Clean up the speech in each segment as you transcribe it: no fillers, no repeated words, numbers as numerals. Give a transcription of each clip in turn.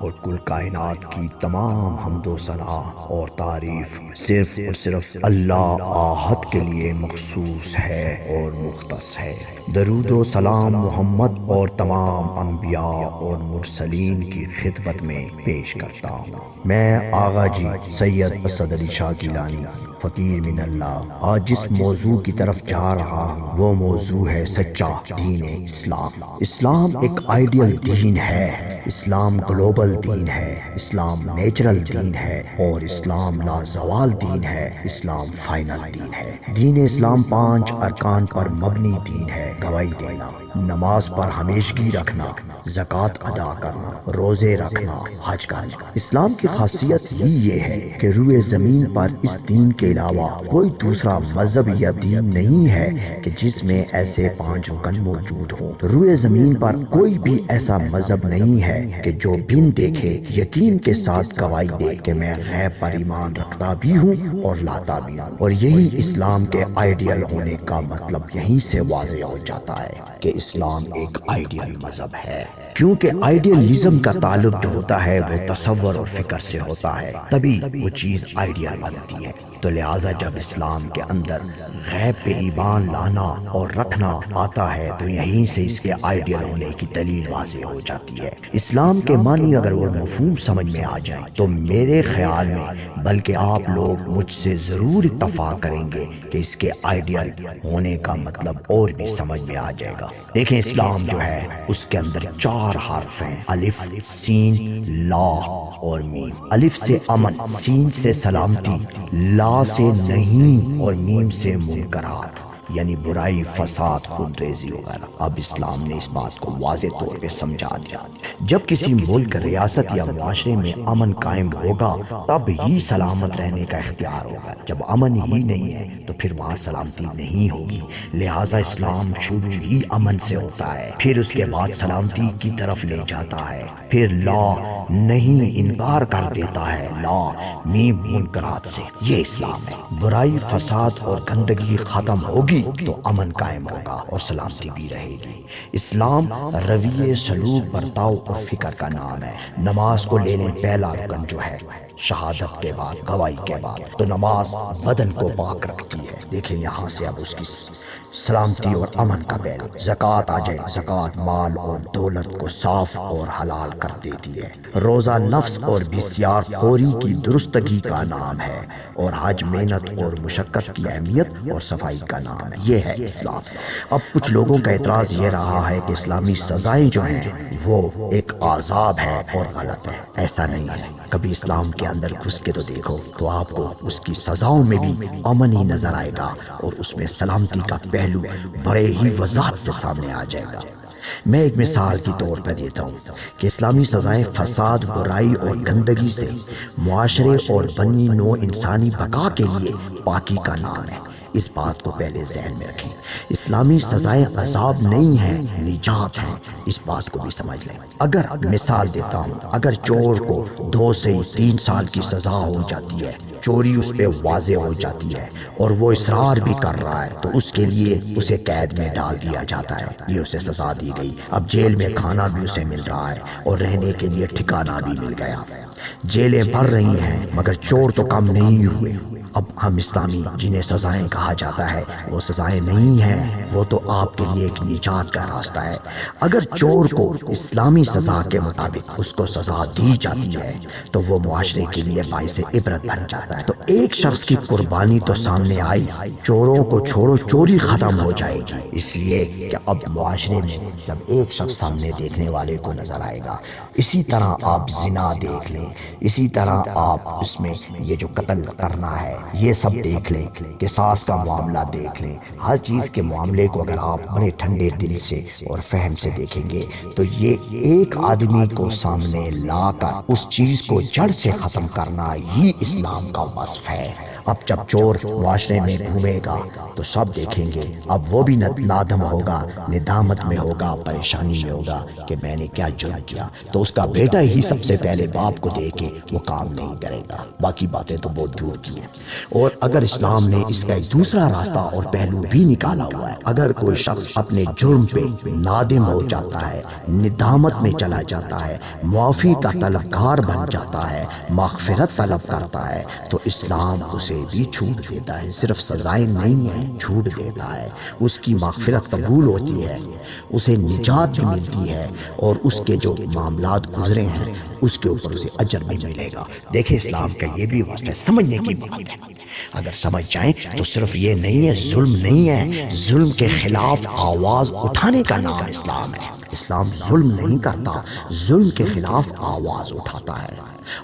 اور کل کائنات کی تمام حمد و ثنا اور تعریف صرف اور صرف اللہ احد کے لیے مخصوص ہے اور مختص ہے۔ درود و سلام محمد اور تمام انبیاء اور مرسلین کی خدمت میں پیش کرتا ہوں۔ میں آغا جی سید اسد علی شاہ گیلانی فقیر من اللہ آج جس موضوع کی طرف جا رہا ہوں وہ موضوع ہے سچا دین اسلام۔ اسلام ایک آئیڈیل دین ہے، اسلام گلوبل دین ہے، اسلام نیچرل دین ہے اور اسلام لازوال دین ہے، اسلام فائنل دین ہے۔ دین اسلام 5 ارکان پر مبنی دین ہے: گواہی دینا، نماز پر ہمیشگی رکھنا، زکوٰۃ ادا کرنا، روزے رکھنا، حج کرنا۔ اسلام کی خاصیت ہی یہ ہے کہ روئے زمین پر اس دین کے علاوہ کوئی دوسرا مذہب یا دین نہیں ہے کہ جس میں ایسے 5 رکن موجود ہوں۔ روئے زمین پر کوئی بھی ایسا مذہب نہیں ہے کہ جو بن دیکھے یقین کے ساتھ گواہی دے کہ میں غیب پر ایمان رکھتا بھی ہوں اور لاتا بھی ہوں۔ اور یہی اسلام کے آئیڈیل ہونے کا مطلب یہیں سے واضح ہو جاتا ہے کہ اسلام ایک آئیڈیل مذہب ہے، کیونکہ آئیڈیلزم کا تعلق جو ہوتا ہے وہ تصور اور فکر سے ہوتا ہے، تبھی وہ چیز آئیڈیل بنتی ہے۔ تو لہٰذا جب اسلام کے اندر غیب پہ ایمان لانا اور رکھنا آتا ہے تو یہیں سے اس کے آئیڈیل ہونے کی دلیل واضح ہو جاتی ہے۔ اسلام کے معنی اگر وہ مفہوم سمجھ میں آ جائیں تو میرے خیال میں بلکہ آپ لوگ مجھ سے ضرور اتفاق کریں گے کہ اس کے آئیڈیل ہونے کا مطلب اور بھی سمجھ میں آ جائے گا۔ دیکھیں اسلام جو ہے اس کے اندر 4 حرف ہیں: الف، سین، لا اور میم۔ الف سے امن، سین سے سلامتی، لا سے نہیں اور میم سے منکرات یعنی برائی، فساد، خود ریزی وغیرہ۔ اب اسلام نے اس بات کو واضح طور پہ سمجھا دیا، جب کسی ملک، ریاست یا معاشرے میں امن قائم ہوگا تب ہی سلامت رہنے کا اختیار ہوگا۔ جب امن ہی نہیں ہے تو پھر وہاں سلامتی نہیں ہوگی۔ لہٰذا اسلام شروع ہی امن سے ہوتا ہے، پھر اس کے بعد سلامتی کی طرف لے جاتا ہے، پھر لا نہیں انکار کر دیتا ہے، لا میم منکرات سے۔ یہ اسلام ہے۔ برائی، فساد اور گندگی ختم ہوگی تو امن قائم ہوگا اور سلامتی بھی رہے گی۔ اسلام رویے، سلوک، برتاؤ اور فکر کا نام ہے۔ نماز کو لے لیں، پہلا رکن جو ہے شہادت کے بعد، گواہی کے بعد، تو نماز بدن کو پاک رکھتی ہے۔ دیکھیں یہاں سے اب اس کی سلامتی اور امن کا پہلو۔ زکوٰۃ آ جائے، زکوٰۃ مال اور دولت کو صاف اور حلال کر دیتی ہے۔ روزہ نفس اور بسیار خوری کی درستگی کا نام ہے، اور حج محنت اور مشقت کی اہمیت اور صفائی کا نام ہے۔ یہ ہے اسلام۔ اب کچھ لوگوں کا اعتراض یہ رہا ہے کہ اسلامی سزائیں جو ہیں وہ ایک عذاب ہے اور غلط ہے۔ ایسا نہیں ہے۔ کبھی اسلام کے اندر گھس کے تو دیکھو تو آپ کو اس کی سزاؤں میں بھی امن ہی نظر آئے گا اور اس میں سلامتی کا پہلو بڑے ہی وضاحت سے سامنے آ جائے گا۔ میں ایک مثال کے طور پر دیتا ہوں کہ اسلامی سزائیں فساد، برائی اور گندگی سے معاشرے اور بنی نوع انسانی بقا کے لیے پاکی کا نام ہے۔ اس بات کو پہلے ذہن میں رکھیں۔ اسلامی سزائیں عذاب نہیں ہیں، نجات ہیں۔ اس بات کو بھی سمجھ لیں۔ اگر مثال دیتا ہوں، اگر چور کو 2 سے 3 سال کی سزا ہو جاتی ہے، چوری اس پہ واضح ہو جاتی ہے اور وہ اصرار بھی کر رہا ہے تو اس کے لیے اسے قید میں ڈال دیا جاتا ہے، یہ اسے سزا دی گئی۔ اب جیل میں کھانا بھی اسے مل رہا ہے اور رہنے کے لیے ٹھکانہ بھی مل گیا۔ جیلیں بھر رہی ہیں مگر چور تو کم نہیں ہوئے۔ اب ہم اسلامی جنہیں سزائیں کہا جاتا ہے وہ سزائیں نہیں ہیں، وہ تو آپ کے لیے ایک نجات کا راستہ ہے۔ اگر چور کو اسلامی سزا کے مطابق اس کو سزا دی جاتی ہے تو وہ معاشرے کے لیے باعث عبرت بن جاتا ہے۔ تو ایک شخص کی قربانی تو سامنے آئی، چوروں کو چھوڑو، چوری ختم ہو جائے گی، اس لیے کہ اب معاشرے میں جب ایک شخص سامنے دیکھنے والے کو نظر آئے گا۔ اسی طرح آپ زنا دیکھ لیں، اسی طرح آپ اس میں یہ جو قتل کرنا ہے یہ سب دیکھ لیں، قصاص کا معاملہ دیکھ لیں، ہر چیز کے معاملے کو اگر آپ بڑے ٹھنڈے دل سے اور فہم سے دیکھیں گے تو یہ ایک آدمی کو سامنے لا کر اس چیز کو جڑ سے ختم کرنا ہی اسلام کا وصف ہے۔ اب جب چور معاشرے میں گھومے گا تو سب دیکھیں گے، اب وہ بھی نادم ہوگا، ندامت میں ہوگا، پریشانی میں ہوگا کہ میں نے کیا جرم کیا، تو اس کا بیٹا ہی سب سے پہلے باپ کو دیکھے وہ کام نہیں کرے گا، باقی باتیں تو بہت دور کی ہیں۔ اور اگر اسلام نے اس کا ایک دوسرا راستہ اور پہلو بھی نکالا ہوا ہے، اگر کوئی شخص اپنے جرم پہ نادم ہو جاتا ہے، ندامت میں چلا جاتا ہے، معافی کا طلبگار بن جاتا ہے، مغفرت طلب کرتا ہے، تو اسلام اسے بھی چھوٹ دیتا ہے۔ صرف سزائیں نہیں ہیں، چھوٹ دیتا ہے، اس کی مغفرت قبول ہوتی ہے، اسے نجات بھی ملتی ہے، اور اس کے جو معاملات گزرے ہیں اس کے اوپر اسے اجر بھی ملے گا۔ دیکھیں اسلام کا یہ بھی وقت ہے، سمجھنے کی بات ہے۔ اگر سمجھ جائیں تو صرف یہ نہیں ہے، ظلم نہیں ہے، ظلم کے خلاف آواز اٹھانے کا نام اسلام ہے۔ اسلام ظلم نہیں کرتا، ظلم کے خلاف آواز اٹھاتا ہے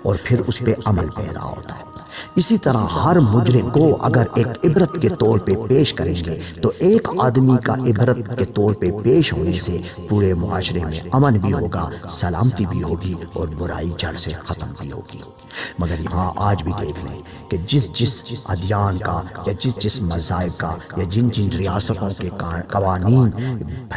اور پھر اس پہ عمل پیرا ہوتا ہے۔ اسی طرح ہر مجرم کو اگر ایک عبرت کے طور پہ پیش کریں گے تو ایک آدمی کا عبرت کے طور پہ پیش ہونے سے پورے معاشرے میں امن بھی ہوگا، سلامتی بھی ہوگی اور برائی جڑ سے ختم بھی ہوگی۔ مگر یہاں آج بھی دیکھ لیں کہ جس ادیان کا یا جس مذاہب کا یا جن ریاستوں کے قوانین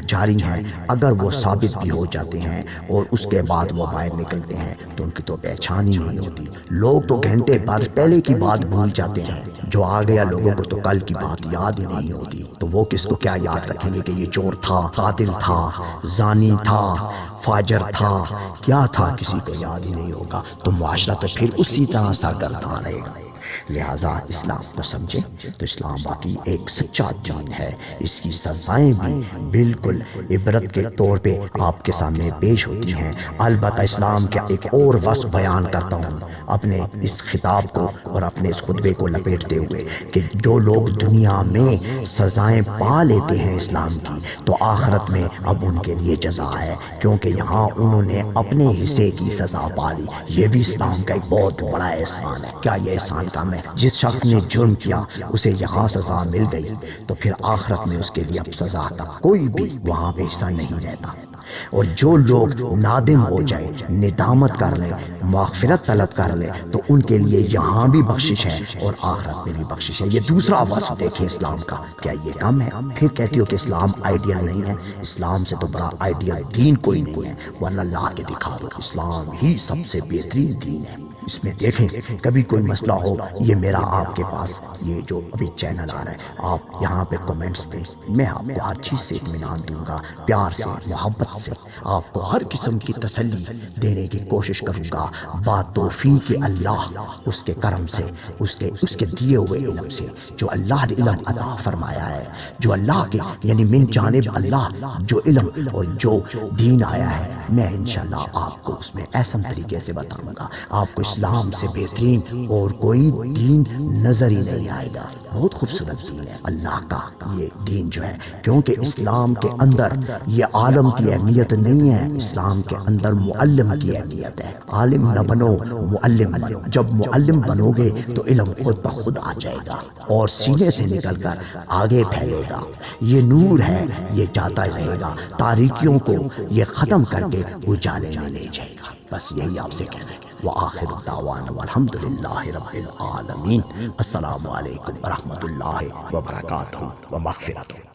جاری ہیں، اگر وہ ثابت بھی ہو جاتے ہیں اور اس کے بعد وہ باہر نکلتے ہیں تو ان کی تو پہچان ہی نہیں ہوتی۔ لوگ تو گھنٹے بعد پہلے کی بات بھول جاتے ہیں، جو آ گیا لوگوں کو تو کل کی بات یاد ہی نہیں ہوتی، تو وہ کس کو کیا یاد رکھیں گے کہ یہ چور تھا، قاتل تھا، زانی تھا، فاجر تھا، کیا تھا، کسی کو یاد ہی نہیں ہوگا، تو معاشرہ تو پھر اسی طرح سرگرداں رہے گا۔ لہٰذا اسلام کو سمجھیں تو اسلام باقی ایک سچا دین ہے، اس کی سزائیں بھی بالکل عبرت کے طور پہ آپ کے سامنے پیش ہوتی ہیں۔ البتہ اسلام کا ایک اور وصف بیان کرتا ہوں اپنے اس خطاب کو اور اپنے اس خطبے کو لپیٹتے ہوئے، کہ جو لوگ دنیا میں سزائیں پا لیتے ہیں اسلام کی، تو آخرت میں اب ان کے لیے جزا ہے، کیونکہ یہاں انہوں نے اپنے حصے کی سزا پا لی۔ یہ بھی اسلام کا ایک بہت بڑا احسان ہے۔ کیا یہ احسان کم ہے؟ جس شخص نے جرم کیا اسے یہاں سزا مل گئی، تو پھر آخرت میں اس کے لیے اب سزا کا کوئی بھی وہاں پہ حصہ نہیں رہتا۔ اور جو لوگ نادم ہو جائیں، ندامت کر لیں، مغفرت طلب کر لیں، تو ان کے لیے یہاں بھی بخشش ہے اور آخرت میں بھی بخشش ہے۔ یہ دوسرا وصف دیکھیں اسلام کا، کیا یہ کم ہے؟ پھر کہتی ہو کہ اسلام آئیڈیل نہیں ہے؟ اسلام سے تو بڑا آئیڈیل دین کوئی نہیں ہے، ورنہ لا کے دکھا دو، اسلام ہی سب سے بہترین دین ہے۔ اس میں دیکھیں کبھی کوئی مسئلہ ہو، یہ میرا آپ کے پاس یہ جو ابھی چینل آ رہا ہے، آپ یہاں پہ کمنٹس دیں، میں آپ کو ہر چیز سے اطمینان دوں گا، پیار سے، محبت سے آپ کو ہر قسم کی تسلی دینے کی کوشش کروں گا، بات توفیق اللہ، اس کے کرم سے، اس کے دیے ہوئے علم سے، جو اللہ نے علم عطا فرمایا ہے، جو اللہ کے یعنی من جانب اللہ جو علم اور جو دین آیا ہے، میں انشاءاللہ آپ کو اس میں احسن طریقے سے بتاؤں گا۔ آپ کو اسلام سے بہترین اور کوئی دین نظر ہی نہیں آئے گا۔ بہت خوبصورت دین ہے اللہ کا یہ دین جو ہے، کیونکہ اسلام کے اندر یہ عالم کی اہمیت نہیں ہے، اسلام کے اندر معلم کی اہمیت ہے۔ عالم نہ بنو، معلم بنو۔ جب معلم بنو گے تو علم خود بخود آ جائے گا اور سینے سے نکل کر آگے پھیلے گا۔ یہ نور ہے، یہ جاتا رہے گا، تاریکیوں کو یہ ختم کر کے اجالے میں لے جائے گا۔ بس یہی آپ سے کہنا ہے۔ وآخر دعوانا والحمد للہ رب العالمین۔ السلام علیکم ورحمۃ اللہ وبرکاتہ ومغفرتہ۔